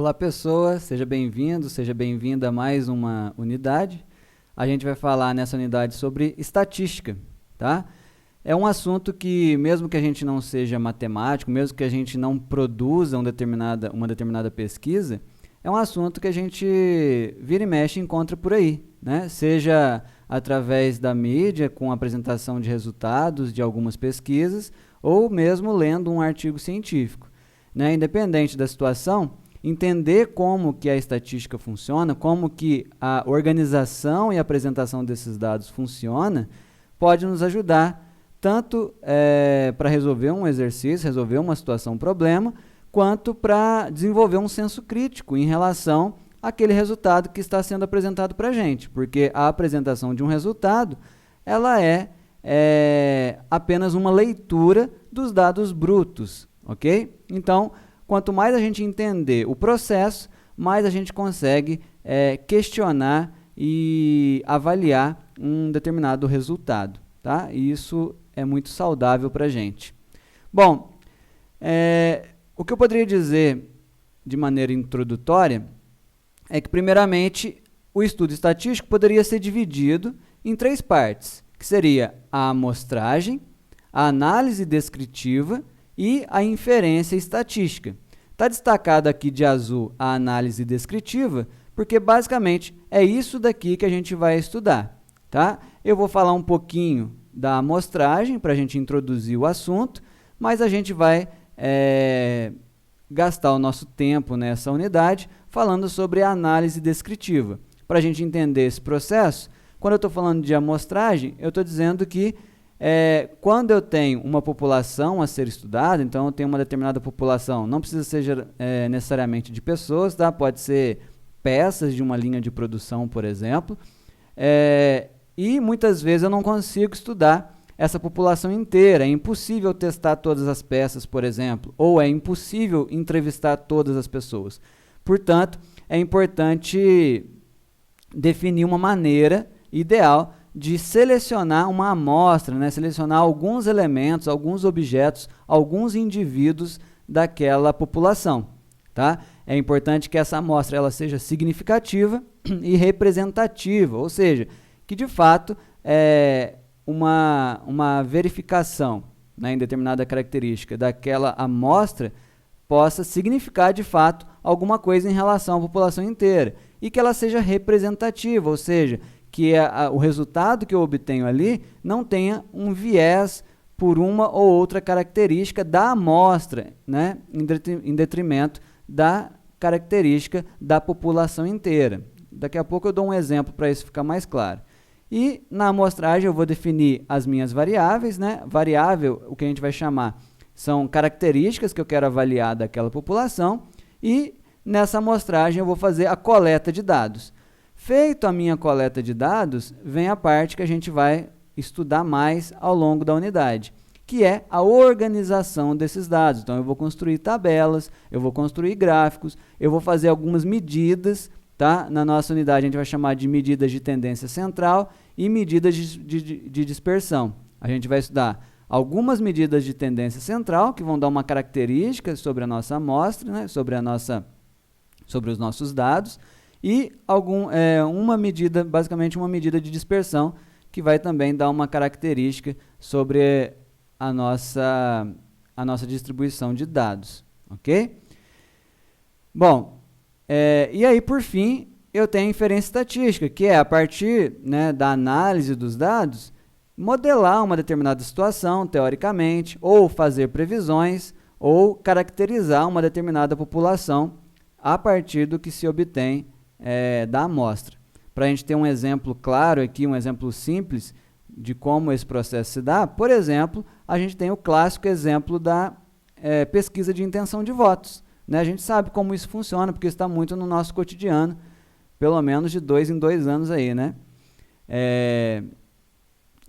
Olá, pessoa, seja bem-vindo, seja bem-vinda a mais uma unidade. A gente vai falar nessa unidade sobre estatística, tá? É um assunto que, mesmo que a gente não seja matemático, mesmo que a gente não produza uma determinada pesquisa, é um assunto que a gente vira e mexe e encontra por aí, né? Seja através da mídia, com a apresentação de resultados de algumas pesquisas, ou mesmo lendo um artigo científico, né? Independente da situação, entender como que a estatística funciona, como que a organização e apresentação desses dados funciona, pode nos ajudar tanto para resolver um exercício, resolver uma situação, um problema, quanto para desenvolver um senso crítico em relação àquele resultado que está sendo apresentado para a gente, porque a apresentação de um resultado, ela é apenas uma leitura dos dados brutos, ok? Então, quanto mais a gente entender o processo, mais a gente consegue questionar e avaliar um determinado resultado, tá? E isso é muito saudável para a gente. Bom, o que eu poderia dizer de maneira introdutória é que, primeiramente, o estudo estatístico poderia ser dividido em três partes, que seria a amostragem, a análise descritiva e a inferência estatística. Está destacado aqui de azul a análise descritiva, porque basicamente é isso daqui que a gente vai estudar, tá? Eu vou falar um pouquinho da amostragem para a gente introduzir o assunto, mas a gente vai gastar o nosso tempo nessa unidade falando sobre a análise descritiva. Para a gente entender esse processo, quando eu estou falando de amostragem, eu estou dizendo que quando eu tenho uma população a ser estudada, então eu tenho uma determinada população, não precisa ser necessariamente de pessoas, tá? Pode ser peças de uma linha de produção, por exemplo, e muitas vezes eu não consigo estudar essa população inteira, é impossível testar todas as peças, por exemplo, ou é impossível entrevistar todas as pessoas. Portanto, é importante definir uma maneira ideal de selecionar uma amostra, né? Selecionar alguns elementos, alguns objetos, alguns indivíduos daquela população, tá? É importante que essa amostra ela seja significativa e representativa, ou seja, que de fato uma verificação, né, em determinada característica daquela amostra possa significar de fato alguma coisa em relação à população inteira e que ela seja representativa, ou seja, que o resultado que eu obtenho ali não tenha um viés por uma ou outra característica da amostra, né, em detrimento da característica da população inteira. Daqui a pouco eu dou um exemplo para isso ficar mais claro. E na amostragem eu vou definir as minhas variáveis, né? Variável, o que a gente vai chamar, são características que eu quero avaliar daquela população e nessa amostragem eu vou fazer a coleta de dados. Feito a minha coleta de dados, vem a parte que a gente vai estudar mais ao longo da unidade, que é a organização desses dados. Então, eu vou construir tabelas, eu vou construir gráficos, eu vou fazer algumas medidas, tá? Na nossa unidade, a gente vai chamar de medidas de tendência central e medidas de dispersão. A gente vai estudar algumas medidas de tendência central, que vão dar uma característica sobre a nossa amostra, né? sobre os nossos dados, e uma medida, basicamente uma medida de dispersão, que vai também dar uma característica sobre a nossa distribuição de dados, ok? Bom, e aí, por fim, eu tenho a inferência estatística, que é, a partir, né, da análise dos dados, modelar uma determinada situação, teoricamente, ou fazer previsões, ou caracterizar uma determinada população a partir do que se obtém da amostra. Para a gente ter um exemplo claro aqui, um exemplo simples de como esse processo se dá, por exemplo, a gente tem o clássico exemplo da pesquisa de intenção de votos, né? A gente sabe como isso funciona, porque isso está muito no nosso cotidiano, pelo menos de 2 em 2 anos aí, né?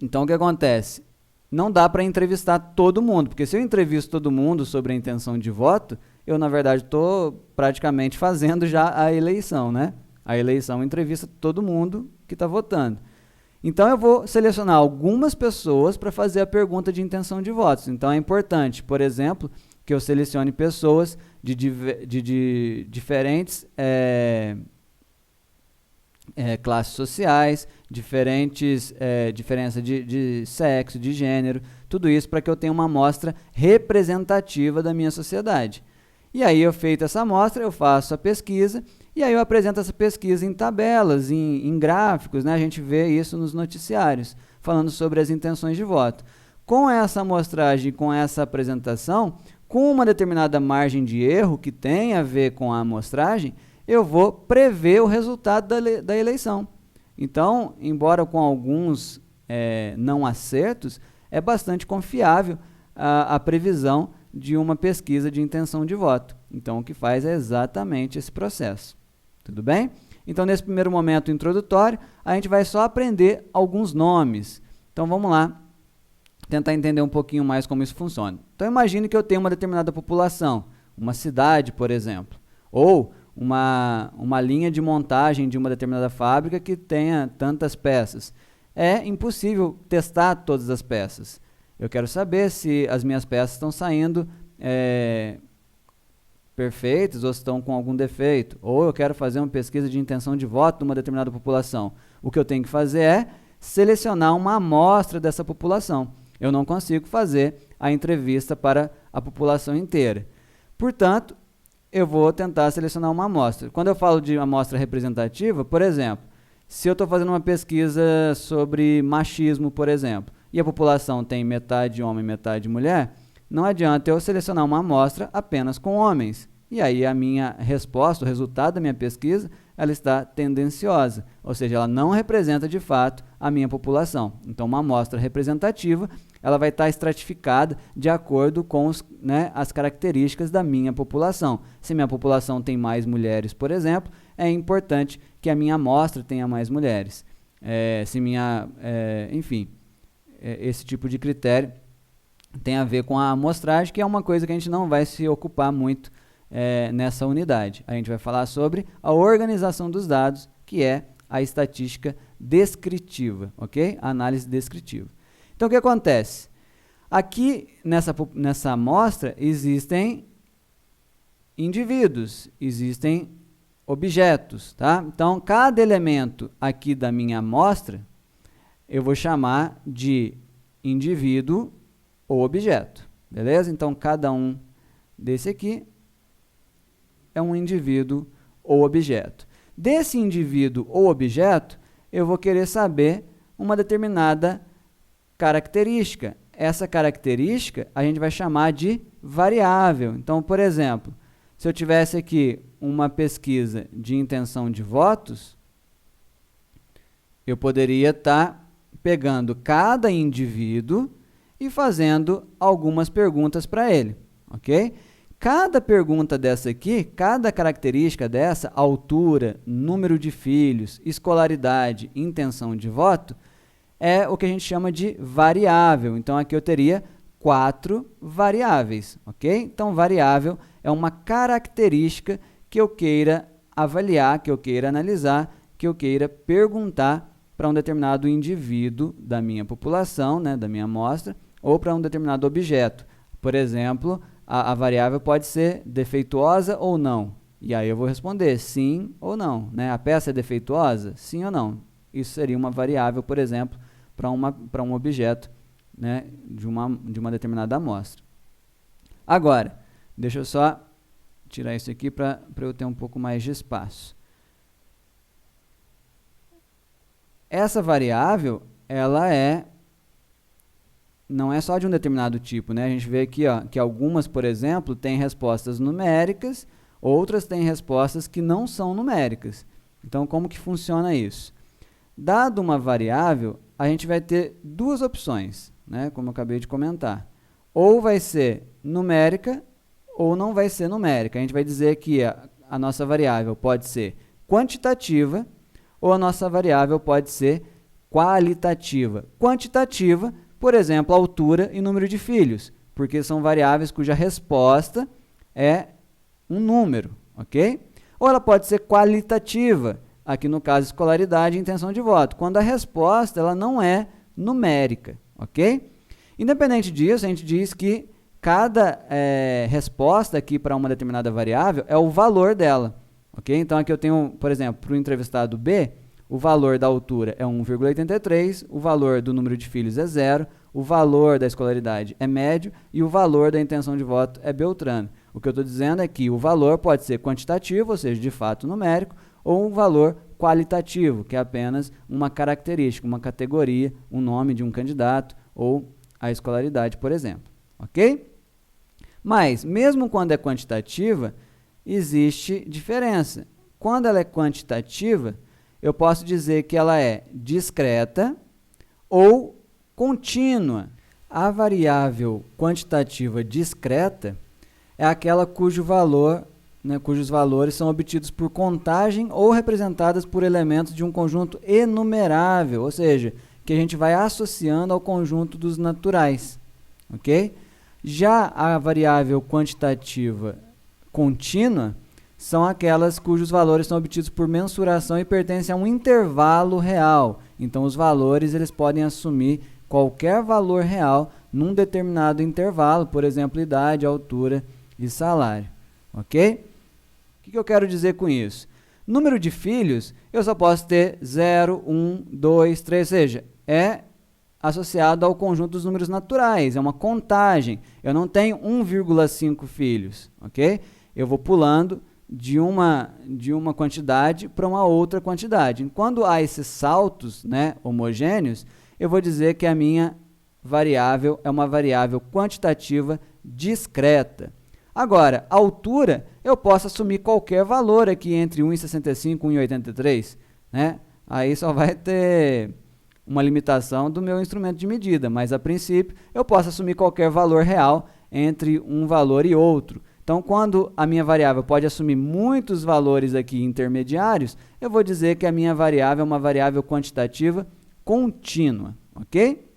Então, o que acontece? Não dá para entrevistar todo mundo, porque se eu entrevisto todo mundo sobre a intenção de voto, eu, na verdade, estou praticamente fazendo já a eleição, né? A eleição entrevista todo mundo que está votando. Então, eu vou selecionar algumas pessoas para fazer a pergunta de intenção de votos. Então, é importante, por exemplo, que eu selecione pessoas de diferentes classes sociais, diferença de sexo, de gênero, tudo isso para que eu tenha uma amostra representativa da minha sociedade. E aí, eu feita essa amostra, eu faço a pesquisa, e aí eu apresento essa pesquisa em tabelas, em gráficos, né? A gente vê isso nos noticiários, falando sobre as intenções de voto. Com essa amostragem, com essa apresentação, com uma determinada margem de erro que tem a ver com a amostragem, eu vou prever o resultado da eleição. Então, embora com alguns não acertos, é bastante confiável a previsão de uma pesquisa de intenção de voto. Então, o que faz é exatamente esse processo. Tudo bem? Então, nesse primeiro momento introdutório, a gente vai só aprender alguns nomes. Então, vamos lá tentar entender um pouquinho mais como isso funciona. Então, imagine que eu tenho uma determinada população, uma cidade, por exemplo, ou uma linha de montagem de uma determinada fábrica que tenha tantas peças. É impossível testar todas as peças. Eu quero saber se as minhas peças estão saindo perfeitas ou estão com algum defeito. Ou eu quero fazer uma pesquisa de intenção de voto de uma determinada população. O que eu tenho que fazer é selecionar uma amostra dessa população. Eu não consigo fazer a entrevista para a população inteira. Portanto, eu vou tentar selecionar uma amostra. Quando eu falo de amostra representativa, por exemplo, se eu estou fazendo uma pesquisa sobre machismo, por exemplo, e a população tem metade homem, metade mulher, não adianta eu selecionar uma amostra apenas com homens. E aí a minha resposta, o resultado da minha pesquisa, ela está tendenciosa, ou seja, ela não representa de fato a minha população. Então, uma amostra representativa, ela vai estar estratificada de acordo com as características da minha população. Se minha população tem mais mulheres, por exemplo, é importante que a minha amostra tenha mais mulheres. Enfim, esse tipo de critério tem a ver com a amostragem, que é uma coisa que a gente não vai se ocupar muito nessa unidade. A gente vai falar sobre a organização dos dados, que é a estatística descritiva, ok? A análise descritiva. Então, o que acontece? Aqui, nessa amostra, existem indivíduos, existem objetos, tá? Então, cada elemento aqui da minha amostra, eu vou chamar de indivíduo ou objeto, beleza? Então, cada um desse aqui é um indivíduo ou objeto. Desse indivíduo ou objeto, eu vou querer saber uma determinada característica. Essa característica a gente vai chamar de variável. Então, por exemplo, se eu tivesse aqui uma pesquisa de intenção de votos, eu poderia estar pegando cada indivíduo e fazendo algumas perguntas para ele, ok? Cada pergunta dessa aqui, cada característica dessa, altura, número de filhos, escolaridade, intenção de voto, é o que a gente chama de variável. Então, aqui eu teria 4 variáveis, ok? Então, variável é uma característica que eu queira avaliar, que eu queira analisar, que eu queira perguntar para um determinado indivíduo da minha população, né, da minha amostra, ou para um determinado objeto. Por exemplo, a variável pode ser defeituosa ou não. E aí eu vou responder sim ou não, né? A peça é defeituosa? Sim ou não? Isso seria uma variável, por exemplo, para um objeto, né, de uma determinada amostra. Agora, deixa eu só tirar isso aqui para eu ter um pouco mais de espaço. Essa variável, ela não é só de um determinado tipo, né? A gente vê aqui, ó, que algumas, por exemplo, têm respostas numéricas, outras têm respostas que não são numéricas. Então, como que funciona isso? Dado uma variável, a gente vai ter duas opções, né? Como eu acabei de comentar. Ou vai ser numérica, ou não vai ser numérica. A gente vai dizer que a nossa variável pode ser quantitativa, ou a nossa variável pode ser qualitativa. Quantitativa, por exemplo, altura e número de filhos, porque são variáveis cuja resposta é um número, ok? Ou ela pode ser qualitativa, aqui no caso escolaridade e intenção de voto, quando a resposta ela não é numérica, ok? Independente disso, a gente diz que cada resposta aqui para uma determinada variável é o valor dela. Ok? Então, aqui eu tenho, por exemplo, para o entrevistado B, o valor da altura é 1,83, o valor do número de filhos é 0, o valor da escolaridade é médio e o valor da intenção de voto é Beltrano. O que eu estou dizendo é que o valor pode ser quantitativo, ou seja, de fato numérico, ou um valor qualitativo, que é apenas uma característica, uma categoria, um nome de um candidato ou a escolaridade, por exemplo. Ok? Mas, mesmo quando é quantitativa, existe diferença. Quando ela é quantitativa, eu posso dizer que ela é discreta ou contínua. A variável quantitativa discreta é aquela cujos valores são obtidos por contagem ou representadas por elementos de um conjunto enumerável, ou seja, que a gente vai associando ao conjunto dos naturais. Ok? Já a variável quantitativa contínua são aquelas cujos valores são obtidos por mensuração e pertencem a um intervalo real. Então, os valores eles podem assumir qualquer valor real num determinado intervalo, por exemplo, idade, altura e salário. Ok? O que eu quero dizer com isso? Número de filhos, eu só posso ter 0, 1, 2, 3, ou seja, é associado ao conjunto dos números naturais, é uma contagem. Eu não tenho 1,5 filhos, ok? Eu vou pulando de uma quantidade para uma outra quantidade. Quando há esses saltos, né, homogêneos, eu vou dizer que a minha variável é uma variável quantitativa discreta. Agora, a altura, eu posso assumir qualquer valor aqui entre 1,65 e 1,83, né? Aí só vai ter uma limitação do meu instrumento de medida, mas a princípio eu posso assumir qualquer valor real entre um valor e outro. Então, quando a minha variável pode assumir muitos valores aqui intermediários, eu vou dizer que a minha variável é uma variável quantitativa contínua, ok?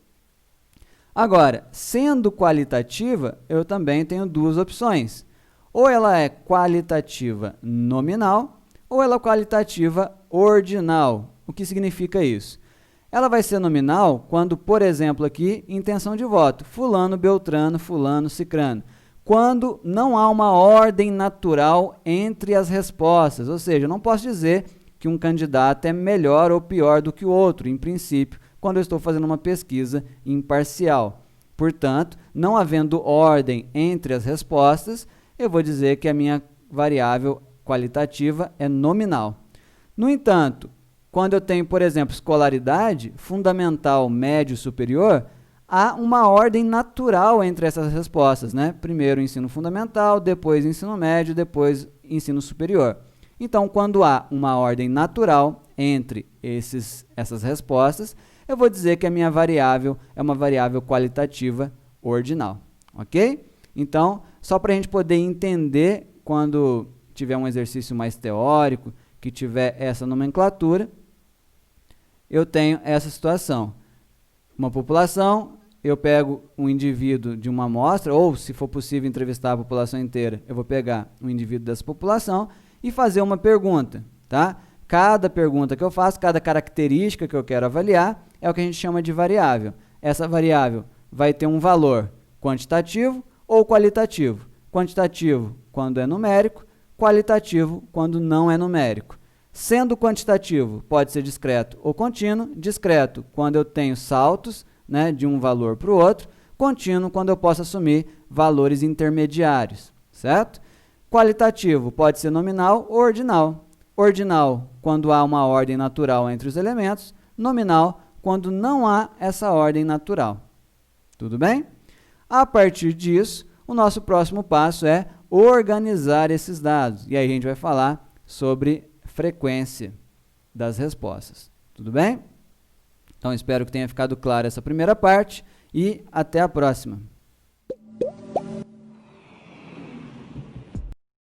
Agora, sendo qualitativa, eu também tenho duas opções. Ou ela é qualitativa nominal, ou ela é qualitativa ordinal. O que significa isso? Ela vai ser nominal quando, por exemplo, aqui, intenção de voto, fulano, beltrano, fulano, cicrano. Quando não há uma ordem natural entre as respostas, ou seja, eu não posso dizer que um candidato é melhor ou pior do que o outro, em princípio, quando eu estou fazendo uma pesquisa imparcial. Portanto, não havendo ordem entre as respostas, eu vou dizer que a minha variável qualitativa é nominal. No entanto, quando eu tenho, por exemplo, escolaridade, fundamental, médio, superior, há uma ordem natural entre essas respostas, né? Primeiro ensino fundamental, depois ensino médio, depois ensino superior. Então, quando há uma ordem natural entre essas respostas, eu vou dizer que a minha variável é uma variável qualitativa ordinal, ok? Então, só para a gente poder entender, quando tiver um exercício mais teórico, que tiver essa nomenclatura, eu tenho essa situação. Uma população, eu pego um indivíduo de uma amostra, ou se for possível entrevistar a população inteira, eu vou pegar um indivíduo dessa população e fazer uma pergunta, tá? Cada pergunta que eu faço, cada característica que eu quero avaliar, é o que a gente chama de variável. Essa variável vai ter um valor quantitativo ou qualitativo. Quantitativo quando é numérico, qualitativo quando não é numérico. Sendo quantitativo, pode ser discreto ou contínuo. Discreto quando eu tenho saltos, né, de um valor para o outro. Contínuo quando eu posso assumir valores intermediários, certo? Qualitativo pode ser nominal ou ordinal. Ordinal quando há uma ordem natural entre os elementos. Nominal quando não há essa ordem natural. Tudo bem? A partir disso, o nosso próximo passo é organizar esses dados. E aí a gente vai falar sobre frequência das respostas. Tudo bem? Então, espero que tenha ficado clara essa primeira parte e até a próxima.